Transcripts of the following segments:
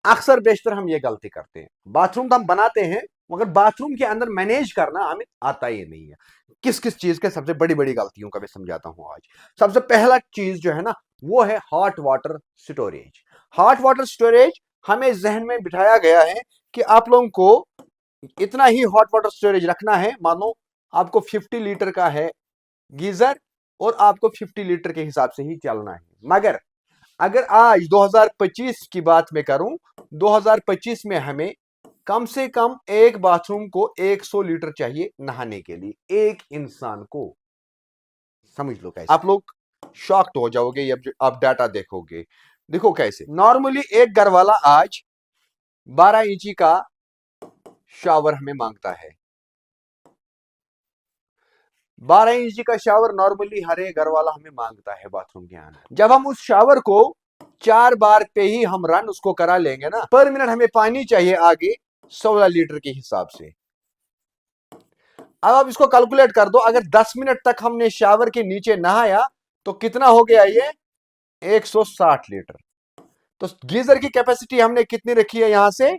अक्सर बेशतर हम ये गलती करते हैं, बाथरूम तो हम बनाते हैं मगर बाथरूम के अंदर मैनेज करना हमें आता ही नहीं है। किस किस चीज के सबसे बड़ी बड़ी गलतियों का मैं समझाता हूं आज। सबसे पहला चीज जो है ना, वो है hot water storage. Hot water storage हमें जहन में बिठाया गया है कि आप लोगों को इतना ही हॉट वाटर स्टोरेज रखना है। मानो आपको 50 लीटर का है गीजर और आपको 50 लीटर के हिसाब से ही चलना है। मगर अगर आज 2025 की बात मैं करूं, 2025 में हमें कम से कम एक बाथरूम को 100 लीटर चाहिए नहाने के लिए, एक इंसान को। समझ लो कैसे, आप लोग शॉक्ड हो जाओगे जब आप डाटा देखोगे। देखो कैसे नॉर्मली एक घर वाला आज 12 इंची का शावर हमें मांगता है। 12 इंची का शावर नॉर्मली हर एक घर वाला हमें मांगता है बाथरूम के अंदर। जब हम उस शावर को 4 बार पे ही हम रन उसको करा लेंगे ना, पर मिनट हमें पानी चाहिए आगे 16 लीटर के हिसाब से। अब आप इसको कैलकुलेट कर दो, अगर 10 मिनट तक हमने शावर के नीचे नहाया तो कितना हो गया ये, 160 लीटर। तो गीजर की कैपेसिटी हमने कितनी रखी है, यहां से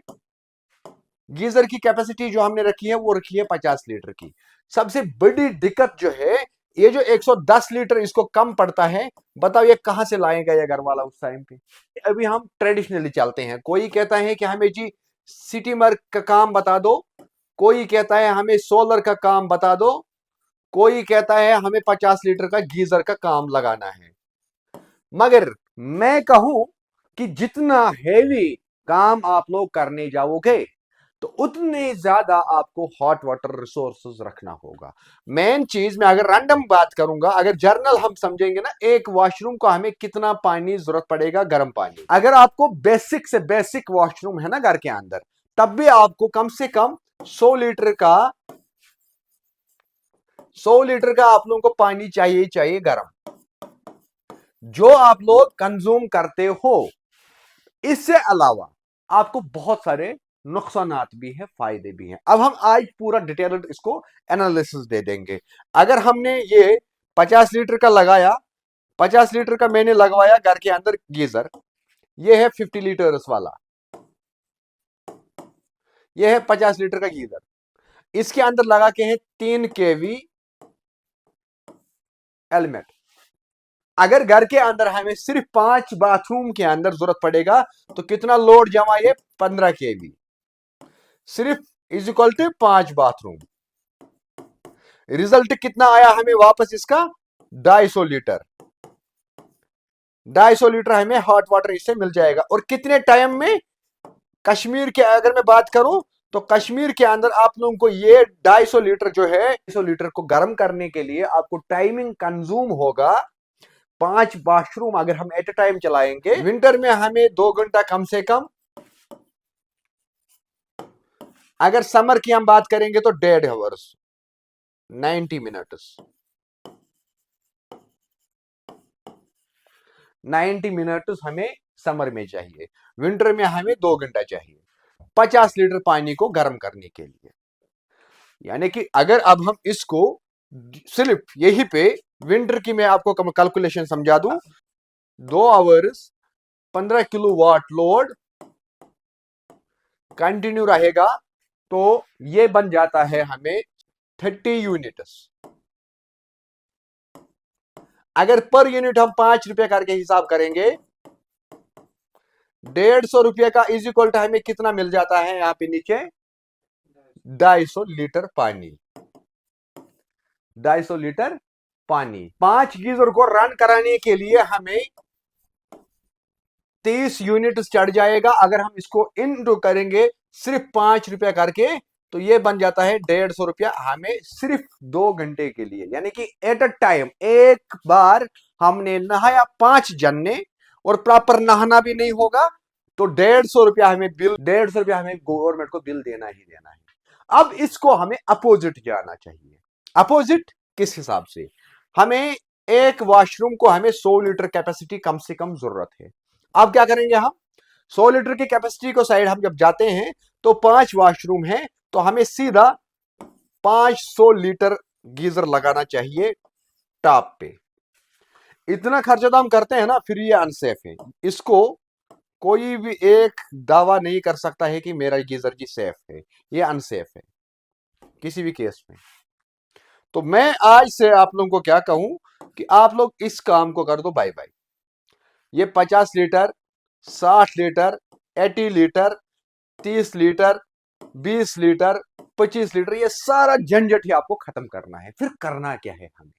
गीजर की कैपेसिटी जो हमने रखी है वो रखी है 50 लीटर की। सबसे बड़ी दिक्कत जो है, ये जो 110 लीटर इसको कम पड़ता है, बताओ ये कहां से लाएगा ये घर वाला उस टाइम पे। अभी हम ट्रेडिशनली चलते हैं, कोई कहता है कि हमें जी सिटी मार्क का काम बता दो, कोई कहता है हमें सोलर का काम बता दो, कोई कहता है हमें 50 लीटर का गीजर का काम लगाना है। मगर मैं कहूं कि जितना हैवी काम आप लोग करने जाओगे तो उतने ज्यादा आपको हॉट वाटर रिसोर्सेज रखना होगा। मेन चीज मैं अगर रैंडम बात करूंगा, अगर जर्नल हम समझेंगे ना, एक वॉशरूम को हमें कितना पानी जरूरत पड़ेगा, गर्म पानी। अगर आपको बेसिक से बेसिक वॉशरूम है ना घर के अंदर, तब भी आपको कम से कम 100 लीटर का 100 लीटर का आप लोगों को पानी चाहिए चाहिए गर्म, जो आप लोग कंज्यूम करते हो। इससे अलावा आपको बहुत सारे नुकसानात भी हैं, फायदे भी हैं। अब हम आज पूरा डिटेल्ड इसको एनालिसिस दे देंगे। अगर हमने ये 50 लीटर का लगाया, 50 लीटर का मैंने लगवाया घर के अंदर गीजर, ये है 50 लीटर्स वाला, ये है 50 लीटर का गीजर। इसके अंदर लगा के है 3 kV एलिमेंट। अगर घर के अंदर हमें सिर्फ 5 बाथरूम के अंदर जरूरत पड़ेगा तो कितना लोड जमा, ये 15 kV सिर्फ is equal to 5 bathroom. Result कितना आया हमें वापस इसका, 250 लीटर। 250 लीटर हमें हॉट वाटर इससे मिल जाएगा। और कितने टाइम में, कश्मीर के अगर मैं बात करूं तो कश्मीर के अंदर आप लोगों को ये 250 लीटर जो है, 250 लीटर को गर्म करने के लिए आपको टाइमिंग कंज्यूम होगा 5 वॉशरूम अगर हम एट ए टाइम चलाएंगे। विंटर में हमें 2 घंटा कम से कम, अगर समर की हम बात करेंगे तो 1.5 आवर्स, 90 मिनट्स। 90 मिनट्स हमें समर में चाहिए, विंटर में हमें 2 घंटा चाहिए 50 लीटर पानी को गर्म करने के लिए। यानी कि अगर अब हम इसको सिर्फ यही पे विंटर की मैं आपको कैलकुलेशन समझा दूं, 2 hours 15 kilowatt load continue रहेगा तो ये बन जाता है हमें 30 यूनिट्स। अगर पर यूनिट हम 5 रुपए करके हिसाब करेंगे, 150 रुपये का इज इक्वल टू हमें कितना मिल जाता है यहां पे नीचे, 250 लीटर पानी। 250 लीटर पानी 5 गीजर को रन कराने के लिए हमें 30 यूनिट चढ़ जाएगा। अगर हम इसको इनटू करेंगे सिर्फ 5 रुपया करके तो ये बन जाता है 150 रुपया हमें सिर्फ 2 घंटे के लिए। यानी कि एट अ टाइम एक बार हमने नहाया 5 जन ने और प्रॉपर नहाना भी नहीं होगा तो 150 रुपया हमें बिल, 150 रुपया हमें गवर्नमेंट को बिल देना ही देना है। अब इसको हमें अपोजिट जाना चाहिए। अपोजिट किस हिसाब से, हमें एक वॉशरूम को हमें 100 लीटर कैपेसिटी कम से कम जरूरत है। अब क्या करेंगे हम, 100 लीटर की कैपेसिटी को साइड हम जब जाते हैं तो 5 वॉशरूम है तो हमें सीधा 500 लीटर गीजर लगाना चाहिए टॉप पे। इतना खर्चा तो हम करते हैं ना, फिर ये अनसेफ है। इसको कोई भी एक दावा नहीं कर सकता है कि मेरा गीजर जी सेफ है, ये अनसेफ है किसी भी केस में। तो मैं आज से आप लोगों को क्या कहूं कि आप लोग इस काम को कर दो बाय बाय। ये 50 litre, 60 litre, 80 litre, 30 litre, 20 litre, 25 litre, ये सारा झंझट ही आपको खत्म करना है। फिर करना क्या है हमें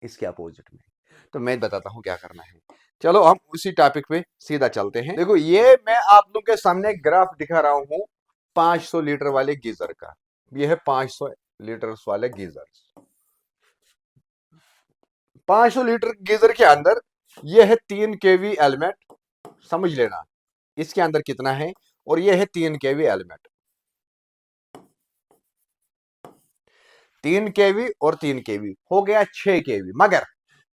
इसके अपोजिट में, तो मैं बताता हूं क्या करना है। चलो हम उसी टॉपिक पे सीधा चलते हैं। देखो ये मैं आप लोगों के सामने ग्राफ दिखा रहा हूं 500 लीटर वाले गीजर का। ये है 500 लीटर वाले गीजर। 500 लीटर गीजर के अंदर ये है 3 केवी एलिमेंट, समझ लेना इसके अंदर कितना है। और ये है 3 केवी एलिमेंट, 3 केवी और 3 केवी हो गया 6 केवी। मगर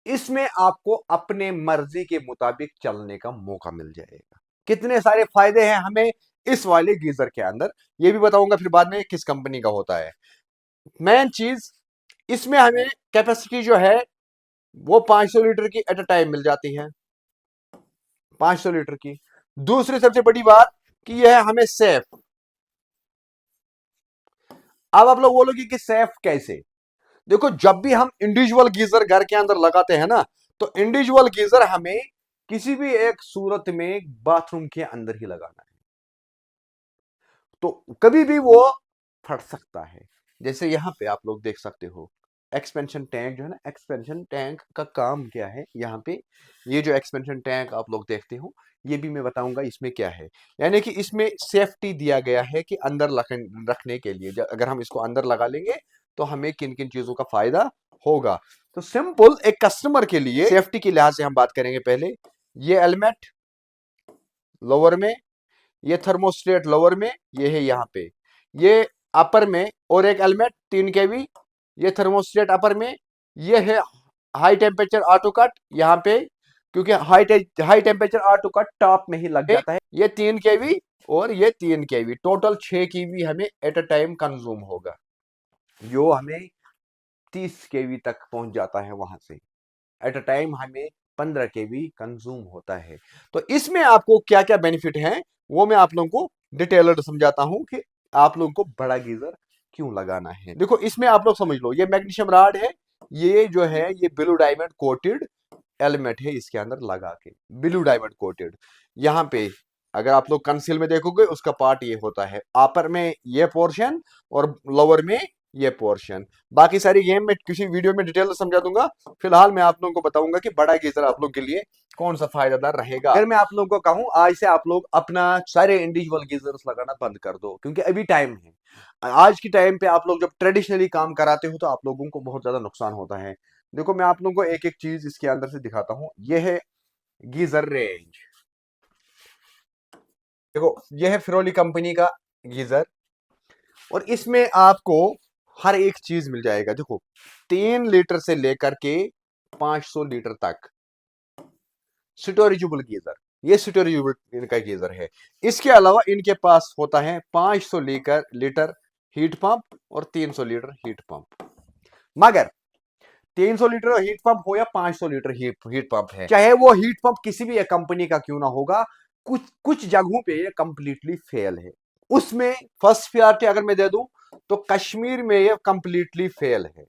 इसमें आपको अपने मर्जी के मुताबिक चलने का मौका मिल जाएगा। कितने सारे फायदे हैं हमें इस वाले गीजर के अंदर, ये भी बताऊंगा फिर बाद में किस कंपनी का होता है। मेन चीज इसमें हमें कैपेसिटी जो है वो 500 लीटर की एट अ टाइम मिल जाती है, 500 लीटर की। दूसरी सबसे बड़ी बात कि यह है हमें सेफ। अब आप लोग बोलोगे कि सेफ कैसे? देखो जब भी हम इंडिविजुअल गीजर घर के अंदर लगाते हैं ना, तो इंडिविजुअल गीजर हमें किसी भी एक सूरत में बाथरूम के अंदर ही लगाना है, तो कभी भी वो फट सकता है। जैसे यहां पे आप लोग देख सकते हो एक्सपेंशन टैंक जो है ना, एक्सपेंशन टैंक का काम क्या है यहाँ पे। ये जो एक्सपेंशन टैंक आप लोग देखते हो, ये भी मैं बताऊंगा इसमें क्या है। यानी कि इसमें सेफ्टी दिया गया है कि अंदर रखने के लिए अगर हम इसको अंदर लगा लेंगे तो हमें किन किन चीजों का फायदा होगा। तो सिंपल एक कस्टमर के लिए सेफ्टी के लिहाज से हम बात करेंगे। पहले ये एलिमेंट लोअर में, ये थर्मोस्टेट लोअर में, ये है यहाँ पे, ये अपर में, और एक एलिमेंट 3 केवी, ये थर्मोस्टेट अपर में, ये है हाई टेम्परेचर ऑटो कट यहाँ पे, क्योंकि high temperature auto cut top में ही लग जाता है। ये 3 केवी और ये 3 केवी, टोटल 6 केवी हमें एट अ टाइम कंज्यूम होगा, जो हमें 30 केवी तक पहुंच जाता है। वहां से एट अ टाइम हमें 15 केवी कंज्यूम होता है। तो इसमें आपको क्या क्या बेनिफिट है वो मैं आप लोगों को डिटेलर समझाता हूं कि आप लोगों को बड़ा गीजर क्यों लगाना है। देखो इसमें आप लोग समझ लो, ये मैग्नीशियम रॉड है, ये जो है ये ब्लू डायमंड कोटेड एलिमेंट है, इसके अंदर लगा के ब्लू डायमंड कोटेड। यहाँ पे अगर आप लोग कंसील में देखोगे उसका पार्ट ये होता है, अपर में ये पोर्शन और लोअर में ये पोर्शन। बाकी सारी गेम में किसी वीडियो में डिटेल समझा दूंगा। फिलहाल मैं आप लोगों को बताऊंगा कि बड़ा गीजर आप लोग के लिए कौन सा फायदेदार रहेगा। अगर मैं आप लोगों को कहूं आज से आप लोग अपना सारे इंडिविजुअल गीजर्स लगाना बंद कर दो, क्योंकि अभी टाइम है। आज की टाइम पे आप लोग जब ट्रेडिशनली काम कराते हो तो आप लोगों को बहुत ज्यादा नुकसान होता है। देखो मैं आप लोगों को एक एक चीज इसके अंदर से दिखाता हूं। यह है गीजर रेंज, देखो यह है फिरोली कंपनी का गीजर, और इसमें आपको हर एक चीज मिल जाएगा। देखो 3 लीटर से लेकर के 500 लीटर तक स्टोरेजेबल गीजर, ये स्टोरेजेबल इनका गीजर है। इसके अलावा इनके पास होता है 500 लीटर हीट पंप और 300 लीटर हीट पंप। मगर 300 लीटर हीट पंप हो या 500 लीटर हीट पंप है, चाहे वो हीट पंप किसी भी एक कंपनी का क्यों ना होगा, कुछ कुछ जगहों पे ये कंप्लीटली फेल है। उसमें फर्स्ट प्रायोरिटी अगर मैं दे दूं तो कश्मीर में ये कंप्लीटली फेल है।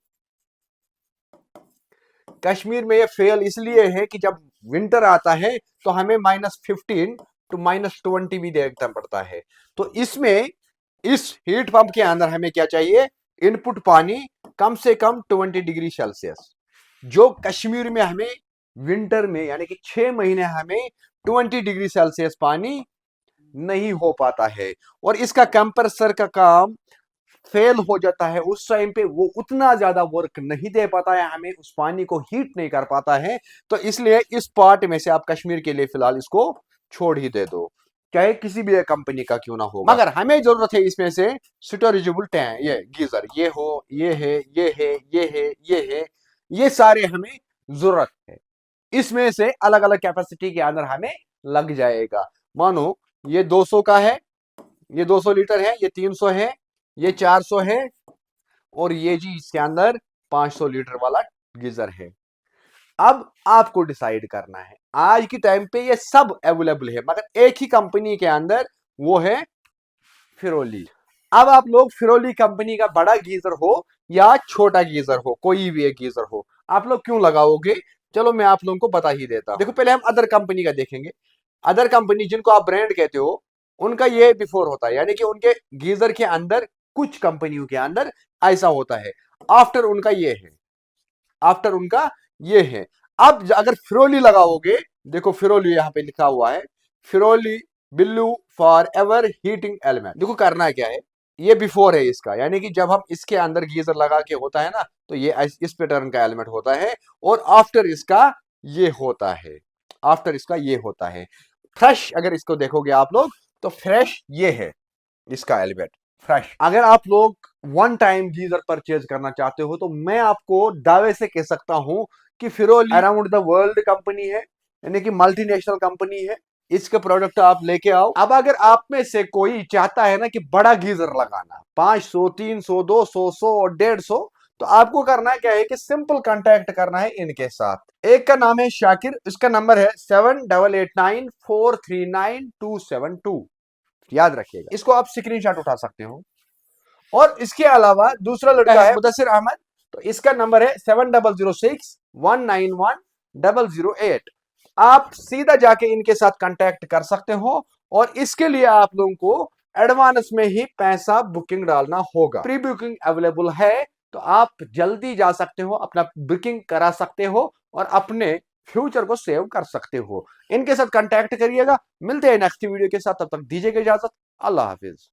कश्मीर में ये फेल इसलिए है कि जब विंटर आता है तो हमें -15 टू -20 भी देखना पड़ता है। तो इसमें इस हीट पंप के अंदर हमें क्या चाहिए, इनपुट पानी कम से कम 20 डिग्री सेल्सियस, जो कश्मीर में हमें विंटर में यानी कि 6 महीने हमें 20 डिग्री सेल्सियस पानी नहीं हो पाता है। और इसका कंप्रेसर का काम फेल हो जाता है, उस टाइम पे वो उतना ज्यादा वर्क नहीं दे पाता है, हमें उस पानी को हीट नहीं कर पाता है। तो इसलिए इस पार्ट में से आप कश्मीर के लिए फिलहाल इसको छोड़ ही दे दो, चाहे किसी भी कंपनी का क्यों ना हो। मगर हमें जरूरत है इसमें से स्टोरेजेबल टैंक, ये गीजर, ये हो, ये है, ये है, ये है, ये है, ये सारे हमें जरूरत है। इसमें से अलग अलग कैपेसिटी के अंदर हमें लग जाएगा। मानो ये 200 का है, ये 200 लीटर है, ये 300 है, ये 400 है, और ये जी इसके अंदर 500 लीटर वाला गीजर है। अब आपको डिसाइड करना है आज की टाइम पे ये सब अवेलेबल है, मगर एक ही कंपनी के अंदर, वो है फिरोली। अब आप लोग फिरोली कंपनी का बड़ा गीजर हो या छोटा गीजर हो, कोई भी एक गीजर हो, आप लोग क्यों लगाओगे? चलो मैं आप लोगों को बता ही देता हूं। देखो पहले हम अदर कंपनी का देखेंगे। अदर कंपनी जिनको आप ब्रांड कहते हो, उनका ये बिफोर होता है, यानी कि उनके गीजर के अंदर, कुछ कंपनियों के अंदर ऐसा होता है। आफ्टर उनका ये है, आफ्टर उनका ये है। अब अगर फिरोली लगाओगे, देखो फिरोली यहां पे लिखा हुआ है, फिरोली बिल्लू फॉर एवर हीटिंग एलिमेंट। देखो करना क्या है, ये बिफोर है इसका, यानी कि जब हम इसके अंदर गीजर लगा के होता है ना, तो ये इस पैटर्न का एलिमेंट होता है, और आफ्टर इसका ये होता है, आफ्टर इसका ये होता है। फ्रेश अगर इसको देखोगे आप लोग, तो फ्रेश ये है इसका एलिमेंट, फ्रेश। अगर आप लोग वन टाइम गीजर परचेज करना चाहते हो, तो मैं आपको दावे से कह सकता हूं कि फिरोली अराउंड द वर्ल्ड कंपनी है, यानी कि मल्टीनेशनल कंपनी है। इसके प्रोडक्ट आप लेके आओ। अब अगर आप में से कोई चाहता है ना कि बड़ा गीजर लगाना, 500, 300, 200, 100 और 150, तो आपको करना क्या है कि सिंपल कांटेक्ट करना है इनके साथ। एक का नाम है शाकिर, इसका नंबर है 7889439272। याद रखिएगा, इसको आप स्क्रीनशॉट उठा सकते हो। और इसके अलावा दूसरा लड़का है मुदस्सिर अहमद, तो इसका नंबर है 7006191008। आप सीधा जाके इनके साथ कांटेक्ट कर सकते हो, और इसके लिए आप लोगों को एडवांस में ही पैसा बुकिंग डालना होगा। प्री बुकिंग अवेलेबल है, तो आप जल्दी जा सकते हो, अपना बुकिंग करा सकते हो, और अपने फ्यूचर को सेव कर सकते हो। इनके साथ कांटेक्ट करिएगा। मिलते हैं नेक्स्ट वीडियो के साथ, तब तक दीजिएगा इजाजत। अल्लाह हाफिज।